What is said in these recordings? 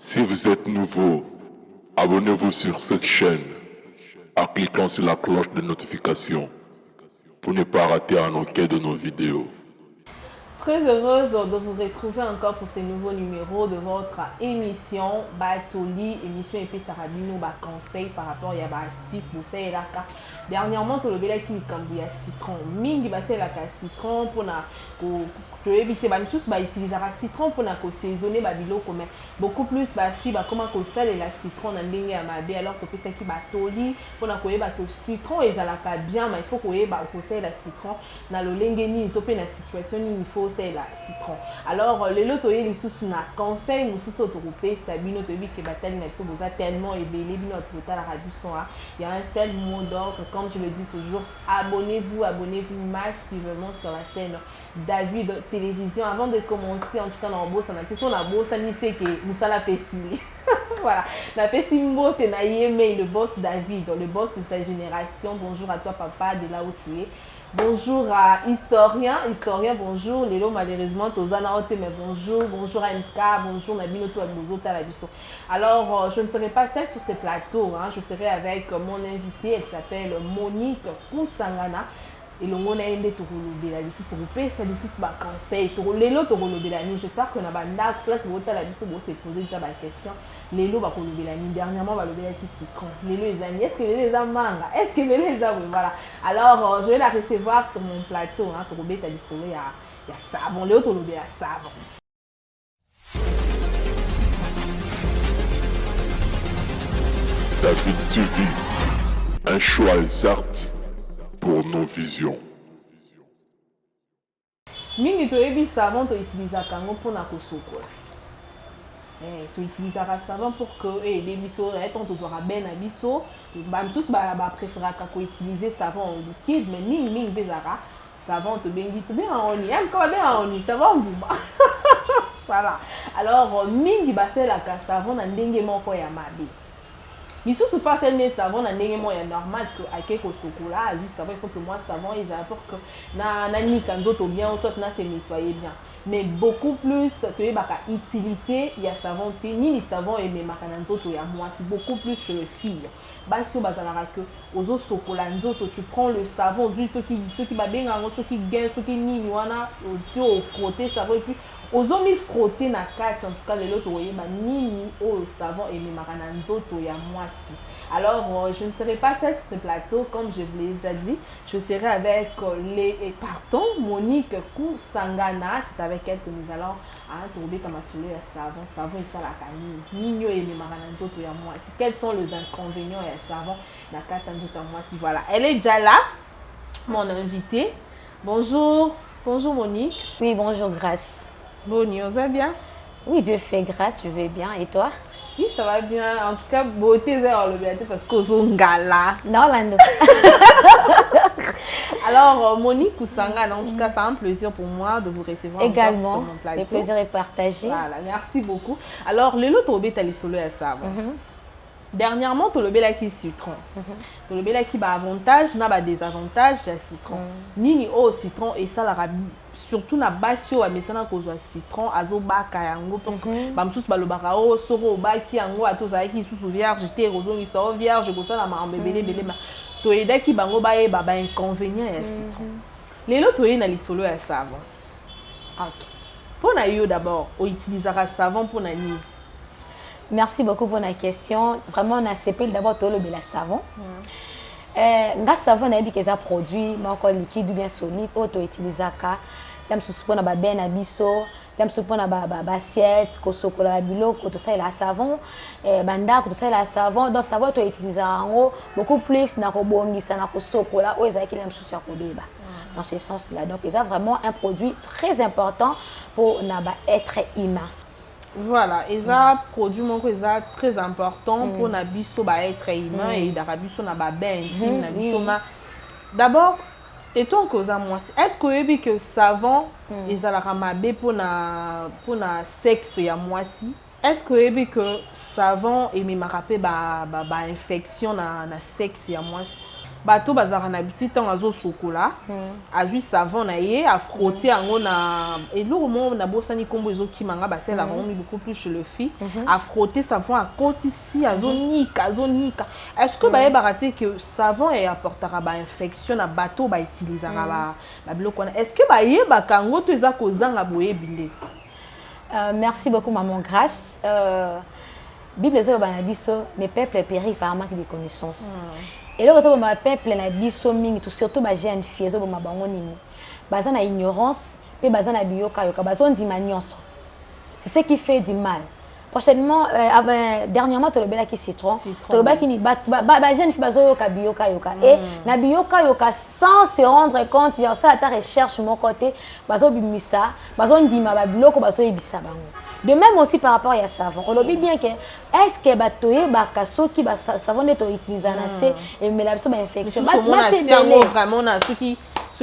Si vous êtes nouveau, abonnez-vous sur cette chaîne en cliquant sur la cloche de notification pour ne pas rater un aucun de nos vidéos. Très heureuse de vous retrouver encore pour ce nouveau numéro de votre émission Batoli, émission et Sarabino conseil par rapport à astuce de Saïlaka. Dernièrement, tu le qui a citron. Mingi basé la citron pour éviter utiliser citron pour saisonner biloko mais beaucoup plus fi comment sel et la citron na ndenge ya mabe alors que ça qui batoli pour citron et zalaka bien mais il faut que sel la citron na lolenge ni topé na situation il faut sel la citron. Alors les loto les sous na conseil nous sous autoropé sabino to bi que batali na biso boza tellement ébélé bino total la radio son il y a un seul mot d'ordre comme je le dis toujours, abonnez-vous massivement sur la chaîne David Télévision. Avant de commencer, en tout cas dans la bourse, on a bourse, on fait que nous sommes la pessimie. Voilà, la pessimie, c'est le boss David, le boss de sa génération. Bonjour à toi papa, de là où tu es. Bonjour à Historien, bonjour. Lélo, malheureusement, Tozana Ote, mais bonjour à MK, bonjour Nabino Touabozo Talabiso. Alors, je ne serai pas seule sur ce plateau, je serai avec mon invitée, elle s'appelle Monique Kusangana. Et le monde est de Torolobela, ici, Toropesa, ici, conseil, Torolelo, Torolobela. J'espère que dans la classe, vous allez se poser déjà la question. Lélo va kolobela ni dernièrement va lobela qui citron. Lélo les amis, est-ce que les a manga? Est-ce que les a voilà. Alors je vais la recevoir sur mon plateau pour beta du soleil il y a savon, Léo to lobela savon. David TV, un choix exact pour nos visions. Mingi to ebi savon to utiliser kango pour na kosokola. Tu utilises le savon pour que les bisous on te verra bien à bisous tous préférer utiliser savon en liquide mais ming bezara savon te bien en on aime quand bien en savon voilà alors ming basé la savon na ndenge moko ya mabe bisous se passe le savon na ndenge moko ya normal que avec au chocolat lui savon il faut que moi savon ils apportent que na ni kanzoto bien soit na se nettoyer bien mais beaucoup plus tu es baka utilité il y a savon ni les savons et mes makananzoto ya moi c'est beaucoup plus chez les filles basio bazalaka que ozo sokola nzoto tu prends le savon juste ceux qui va bien ceux qui gain ceux qui ni wana tu au frotter savon et puis ozo mi frotter na carte en tout cas les autres voyez ni au savon et mes makananzoto ya moi si. Alors, je ne serai pas seule sur ce plateau, comme je vous l'ai déjà dit. Je serai avec Monique Kusangana. C'est avec elle que nous allons trouver comme assuré le savon et ça la canine. Nino et mes marananzoto ya moi. Quels sont les inconvénients et le savon la carte à moi si voilà. Elle est déjà là, mon invitée. Bonjour, bonjour Monique. Oui, bonjour Grâce. Bonjour, vous allez bien? Oui, Dieu fait grâce, je vais bien. Et toi? Oui, ça va bien. En tout cas, beauté, c'est le bien parce que c'est un gala. Non, Lando. Alors, Monique Kusangana, en tout cas, c'est un plaisir pour moi de vous recevoir également sur mon plateau. Le plaisir est partagé. Voilà, merci beaucoup. Alors, le lot au bétal est solo à savoir. Dernièrement, tu as qui citron. Tu as qui a avantage, n'a désavantage à citron. Ni au citron et ça la surtout na basio a mesana ko zo citron azo baka yango donc bamsus balobaka o soro baki yango atoza ki sous vierge te rozo ni so vierge ko ça la mambebele bele ma to eda ki bango ba e baba inconvénient ya citron. Lelo to na lisolo ya savon. OK. Pour na yo d'abord, on utilisera savon pour na ni. Merci beaucoup pour la question. Vraiment, on a CP d'abord tout le savon. Nga savon na que ça produit encore liquide ou bien solide auto utiliser ka yam susupona ba ben abiso yam susupona ba assiette ko sokola biloko to ça la savon banda ko to ça la savon donc savon to utiliser en beaucoup plus na ko bongisa na ko sokola o ezaki yam susu ya ko beba dans ce sens là donc c'est vraiment un produit très important pour na ba être humain. Voilà, et ça produit mon très important pour na biso ba être humain et d'arabiso na ba ben intime na biso ma d'abord étant que ça moi est-ce que savon et ça la ramabe pour na sexe ya moi si est-ce que savon et me marapé ba infection na sexe ya moi si bato bazara na petit temps azo sokola azui savon na ye a frotter yango na eloko mo na bosani kombo ezo kimanga basela vraiment beaucoup plus chez le filles a frotter savon à côté ici azo nika est-ce que ba baraté que savon et apportera ba infection na bato ba utilisera ba biloko na est-ce que ba yeba kango to eza kozanga boye bile merci beaucoup maman Grâce Bible zo ba na biso mes peuples périt par manque de connaissances et là quand ma peuple na biso mingi tout surtout ba jeune fille zo ba bango nini baza na ignorance pe baza na biyoka yoka bazo ndima nyonso c'est ce qui fait du mal prochainement dernièrement to le bela ki citron to le baki ni ba jeune fille bazo yoka biyoka yoka et na biyoka yoka sans se rendre compte il y a ça ta recherche mon côté bazo bimisa bazo ndima ba biloko bazo yebisa bango. De même aussi par rapport à savon, on dit bien que est-ce que batoye bakaso qui ba savon neto utiliser na c'est et mais la personne ba infection. C'est vraiment na ce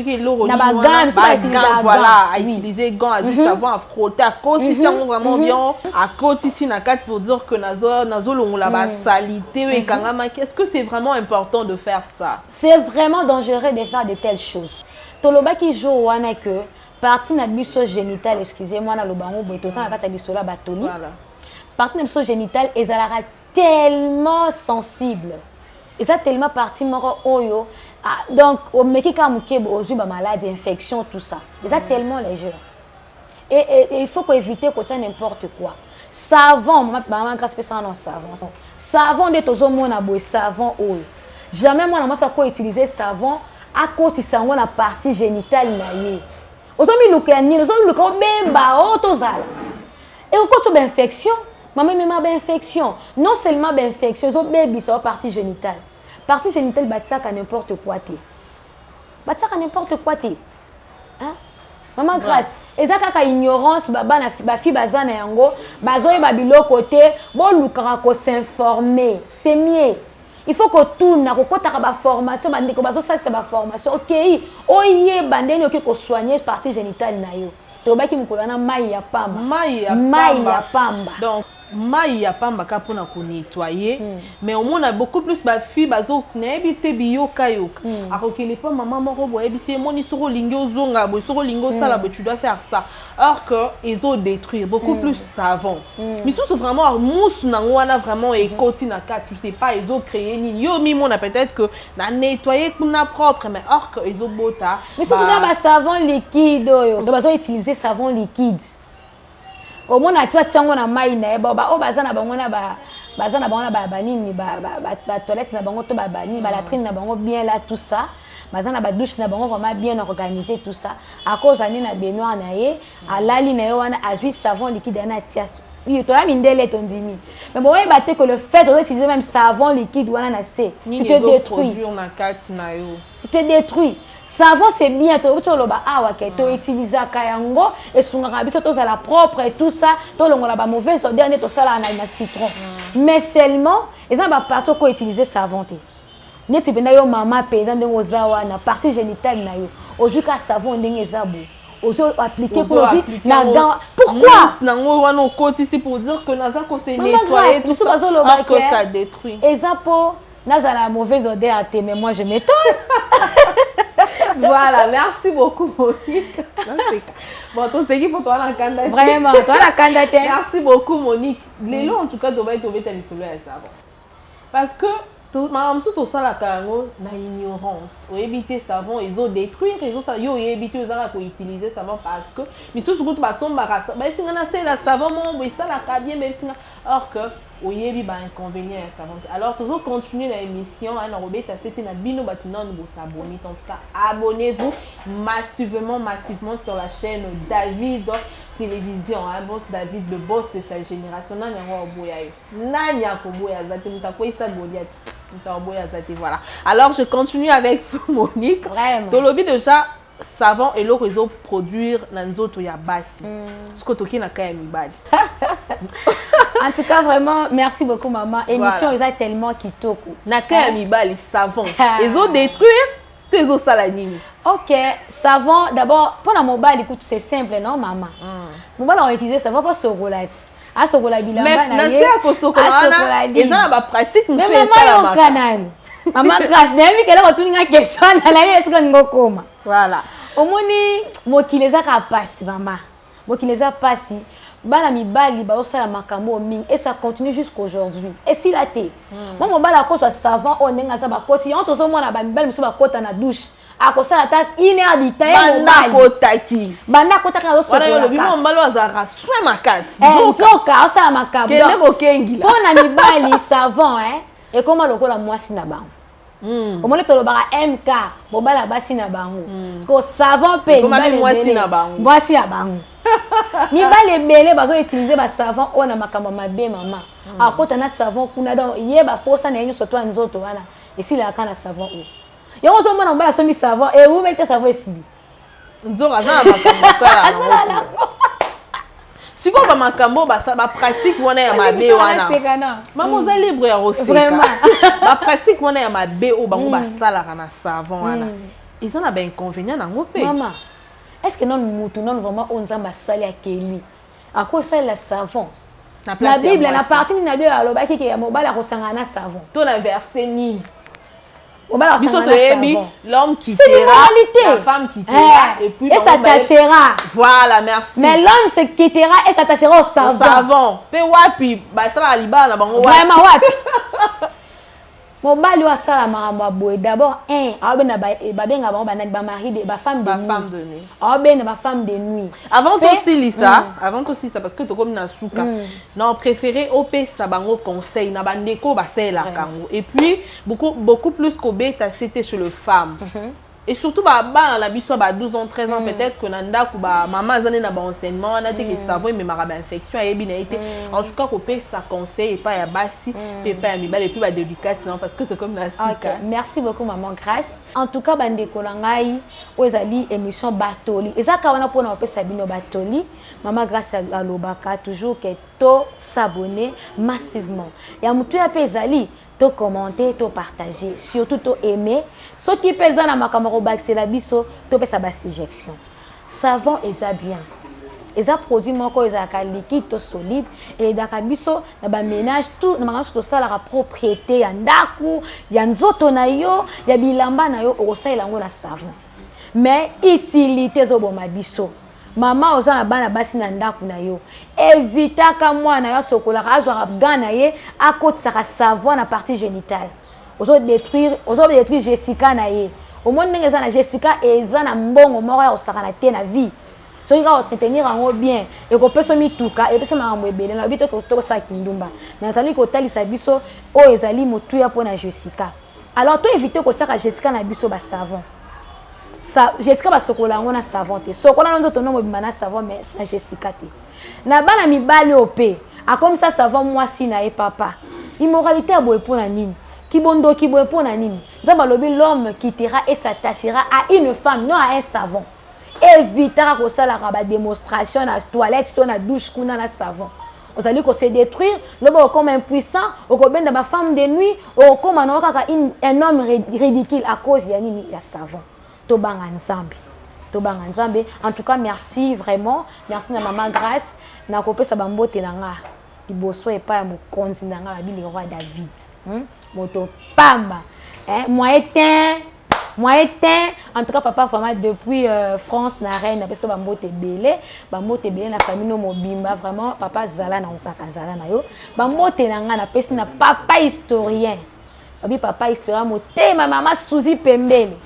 qui l'eau na ba gants voilà à utiliser gants à savon à frotter à côté c'est vraiment bien à côté ici na quatre pour dire que nazo longola ba salité et kangama est-ce que c'est vraiment important de faire ça? C'est vraiment dangereux de faire de telles choses. Toloba qui joue wana que partie na biso génital excusez-moi na lobango boto ça na kata biso la batoli partie na biso génital ezalaka tellement sensible et ça tellement partie moko oyo donc au meki ka mukebo ozu ba maladie infection tout ça et ça tellement léger et il faut éviter que tu n'importe quoi savon maman grâce ça non savon de tozo mona boy savon oyo jamais moi na ça ko utiliser savon à côté sango na partie génitale na ye ozomi lukani ozomi luka bemba otozala et au coach d'infection maman même ba infection non seulement ba infection zo baby sur partie génitale batsaka n'importe quoi hein maman Grâce ezaka ka ignorance baba na ba fi bazana yango bazoye ba biloko te bo lukaka ko s'informer c'est mieux. Il faut que tout na kokota ba formation bande ko bazo ça c'est ba formation OK oye bandeni OK ko soigner partie génitale na yo to ba ki mukolana mai ya pamba donc mai ya pamba ka pona ko nettoyer mais on a beaucoup plus ba filles bazo na ebité biyoka yoka akokeli pa maman moko boye bisi moni soro lingo zonga bo soro lingo sala bo tu dois faire ça or que ils ont détruire beaucoup plus savon mais sous vraiment mousse na wana vraiment et côté na ka tu sais pas ils ont créé ni yo mi mon peut-être que na nettoyer kuna propre mais or que ils ont bota mais sous ba savon liquide yo bazo utiliser savon liquide au moins na tia tiango na mai na ba o bazana bango na bazana bango na ba nini ba toilette na bango to ba bani ba latrine na bango bien là tout ça bazana ba douche na bango vraiment bien organisé tout ça à cause ani na baignoire na ye alali na yo wana azui savon liquide na tia oui to la mindele ton dimi mais bon ouais batte que le fait d'utiliser même savon liquide wana na c'est tu te détruis na carte na yo tu te détruis. Savon c'est bien to loba awa ke to utiliser kayango et sungaka biso to za la propre et tout ça to longola ba mauvaise odeur ne to sala na citron mais seulement ils ont ba partout ko utiliser savon te neti benda yo mama paysan de ozawa na partie génitale na yo ojuka savon ndenge ezabo ozo appliquer pour na gant pourquoi nango wana okoti ici pour dire que naza ko se nettoyer tout ça que ça détruit ezapo naza la mauvaise odeur te mais moi je m'étonne. Voilà, merci beaucoup Monique. Bon, tout ce qui faut toi la candidature. Vraiment, toi la candidature. Merci beaucoup Monique. Les lots en tout cas doivent être obéis à savon. Parce que madame surtout ça la kango na ignorance. O éviter savon, ils ont détruire, ils ont ça yo éviter ça ko utiliser savon parce que mais surtout ba somba ka ba singana c'est la savon mon bo ça la ka bien même singa or que o yebi ba inconvénient à savon. Alors toujours continuer l'émission na robeta c'était na bino batina nous s'abonner en tout cas abonnez-vous massivement sur la chaîne David Télévision boss David le boss de sa génération na nyango boya yo nanya ko boya za te mutako isa boliat. Voilà. Alors je continue avec Monique. Vraiment. Dans le but déjà savon et le réseau produire nanzo to ya basi. Ce que toki na ka mibali. En tout cas vraiment merci beaucoup maman. Émission voilà. Est tellement kitoko. Na ka mibali savon. Ils ont détruire tes os salanini. OK, savon d'abord pour la mobile écoute c'est simple non maman. Mobile on utilise savon pas sur roulette. Mais na pratique mais maman yo canal Maman grâce, n'aime qu'elle a retenu une question, elle a eu est-ce qu'on go comment. Voilà. Au moni, mo qui les a passé maman. Mo qui les a passé. Bana mi bali ba osala makambo ming et ça continue jusqu'aujourd'hui. Et si la té. Moi mon bala ko so savant on nenga sa ba koti. On to so mona ba mi bali so ba kota na douche. A ko sala ta ine habita e mo bali. Banda kotaki na so. Wana yo lobi mo mbalo azara soin makasi. Zoka osala makambo. Kende ko kengi la. Pona mi bali savant et comment lokola mwasi na bango. Omoni to lobaka MK mobala basi na bango. Parce que savant pe mwasi na bango. Mwasi na bango. Mibale belé bazo utiliser ba savon on a makambo mabe mama. Akota na savon kuna donc yeba posa na yenyo soto nzoto wana. Esi la kana savon o. Yango zo mona mbala so mi savon et où melte savon esi. Nzora za makambo sala. Siko ba makambo ba pratique wana ya mabe wana. Maman za libre ya roseka. Vraiment. Ba pratique wana ya mabe o bango ba sala kana savon wana. Ils ont un inconvénient dans mon pays. Maman. Est-ce que non mutu non vraiment on zamba sali akeli à cause ça la savon la Bible na partie na Bible aloba ki ya mobala ko sangana savon to na verset ni mobala ko sangana savon l'homme qui quittera la femme qui quittera et puis s'attachera voilà merci mais l'homme se quittera et s'attachera au savon pe wapi ba sala liba na bango vraiment wapi mobali wa sala maramba boy d'abord abena ba benga ba banani ba mari de ba femme de nuit abena ba femme de nuit avant aussi ça parce que to comme na suka non préféré op sa bango conseil na bandeko ba sala kango et puis beaucoup plus qu'obeta c'était chez le femme. Et surtout la biso 12 ans 13 ans peut-être que nanda ku ba maman zane na ba enseignement na te que savon mais marabe infection et bien été en tout cas kopé ça conseil et pas ya basi et pas ya mibale et puis ba dédicace non parce que tu comme na sika. Merci beaucoup maman Grâce. En tout cas bande ko ngai ozali émission Batoli. Ezaka wana pona opé sabino Batoli. Maman Grâce à lobaka toujours que to s'abonner massivement. Ya mutu ya pezali to commenter, to partager, surtout to aimer. Ce qui pèse dans la makamaro c'est la biso, to pèse la suggestion. Savon et ça bien. Et ça produit mon corps est liquide, to solide et dans biso na ba ménage tout na mangango to ça la propriété ya ndaku, ya nzoto na yo, ya bilamba na yo o ça elango na savon. Mais utilité zo boma biso. Maman oza na bana basi na ndaku na yo evitaka mwana yo sokola azwa gana ye akotisa savon na partie génitale ozo détruire Jessica na ye au monde ngeza na Jessica eza na mbongo moko ya osaka na te na vie so ika entretenir en bien et ko peso mituka et pesa makambo ebele na bito ko to sa kindumba na tali ko talisa biso o ezali motu ya pona Jessica alors to éviter ko tsaka Jessica na biso ba savon. Jessica ba sokola ngona savon te sokola nzo tono mobima na savon mais na Jessica te na bana mibali opé a comme ça savon mwasi na e papa immoralité aboye pona nini kibondo kiboye pona nini nzamba lobi l'homme quittera et s'attachera à une femme non à un savon évitera ko sala ka ba démonstration na toilette to na douche kuna na savon ozali ko se détruire lobo comme impuissant o ko benda ba femme de nuit o comme na kaka un homme ridicule à cause ya nini ya savon. Tobanga Nzambe. En tout cas, merci vraiment. Merci à Maman Grâce. Na kopé sa bambote nanga. Liboso et pas mo konzi nanga la le roi David. Moto pamba. Moi éteint. En tout cas, papa vraiment depuis France na reine na peso bambote belé na famille no mobimba vraiment papa zala na okaka zala na yo. Bambote nanga na pesi na papa historien. Babi papa historien motema mama Suzy Pembele.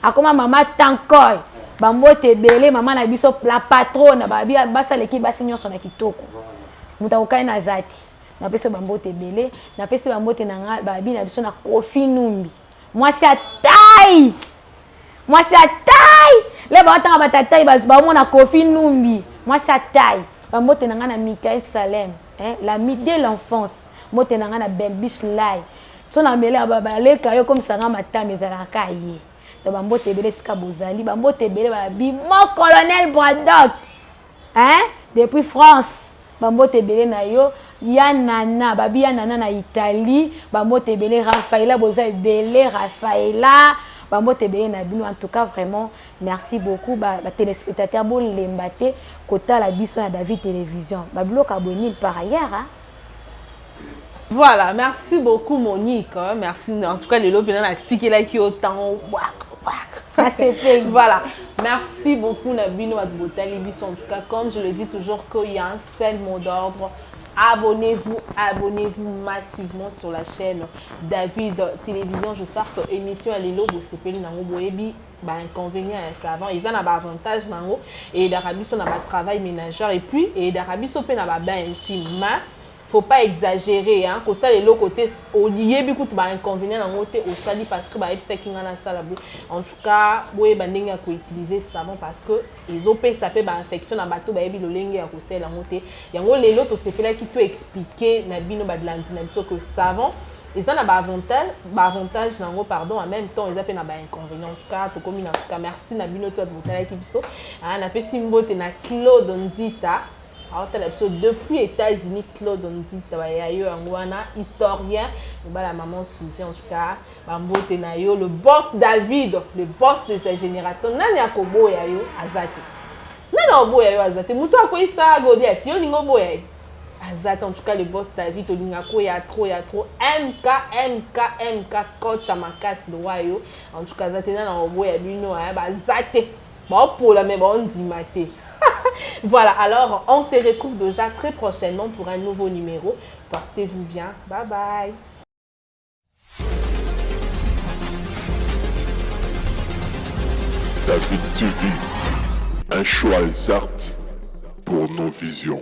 Akoma mama Tankoy bambote belé maman na biso la patronne babi basa leki basi nyonso na kitoko muta ukai na zati na pesa bambote belé na pesa bambote na babi na biso na Kofi Numbi mwasi a taille le batanga batatai ba mona Kofi Numbi mwasi a taille bambote na na Michael Salem l'ami de l'enfance mote na na Belbish Lai so na mele abale kayo comme ça na matame ezalaka ye bambote belé ska bozali bambote belé babi mon colonel Braddock depuis France bambote belé na yo yanana babi yanana na Italie bambote belé Rafaela bozali belé Rafaela bambote belé na bino en tout cas vraiment merci beaucoup ba téléspectateurs bo lembate kota la biso na David Télévision babilo abonné par ailleurs Voilà, merci beaucoup Monique. Merci en tout cas les lobes la ticket là qui autant voilà, merci beaucoup Nabino Adbotali en tout cas comme je le dis toujours qu'il y a un seul mot d'ordre. Abonnez-vous massivement sur la chaîne David Télévision. J'espère que l'émission elle est là pour s'appeler nango boyebi ba inconvénient savant ils ont un avantage nango et d'Arabie on a un travail ménageur et puis et d'Arabie on a un bain intime. Faut pas exagérer hein que ça les l'autre côté au lié beaucoup de inconvénients dans côté au sali parce que bah c'est qui en tout cas boye bandinga ko utiliser savon parce que ils ont ça peut ba infection na bateau ba yebi lolenge ya ko sala ngote yango les l'autre c'est là qui peut expliquer na bino ba de l'andinamiso que savon ils ont un avantage nango pardon en même temps ils appellent na ba inconvénients en tout cas to comme en tout cas merci na bino to botala tibiso ah na fait simbote na Claude Nzita. Alors, depuis les États-Unis, Claude Nzita, historien, la maman Suzy, en tout cas, le boss David, le boss de sa génération, Nani Akobo Yayo Azate. Nani Akobo Yayo Azate. Moutou Akoy sa Godi Ati, yo Lingo Boye. Azate, en tout cas, le boss David, Olingako, il y a trop. MK, coach Amakas, le Wayo. En tout cas, Azate, Nani Akobo Yayo, Azate. Bon, pour la même, on dit maté. Voilà, alors on se retrouve déjà très prochainement pour un nouveau numéro. Portez-vous bien. Bye bye. David TV, un choix exact pour nos visions.